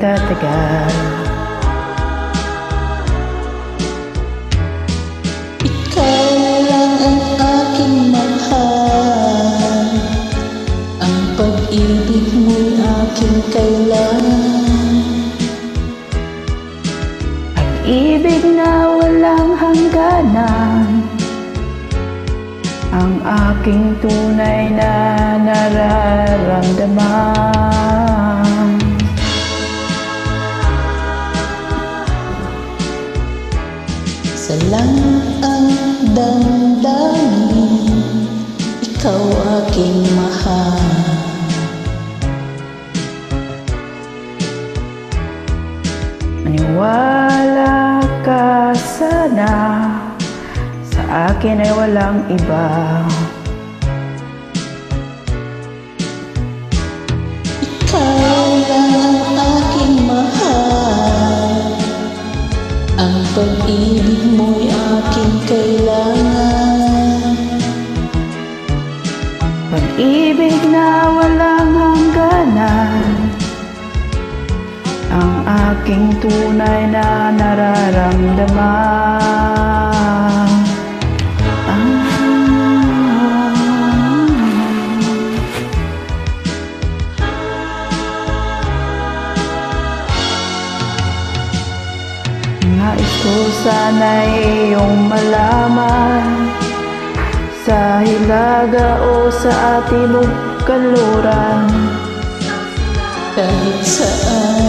magtatagal. Ikaw lang ang aking mahal, ang pag-ibig mo'y aking kailangan. Pag-ibig na walang hangganan, ang aking tunay na nararamdaman. Sa langit ang damdamin, ikaw aking mahal. Maniwala ka sana, sa akin ay walang iba. Ikaw lang ang aking mahal, ang pag-ibig mo'y aking kailangan. Pag-ibig na walang hangganan, ang aking tunay na nararamdaman. Nais ko sana'y iyong malaman, sa hilaga o sa ating kanluran, Kahit saan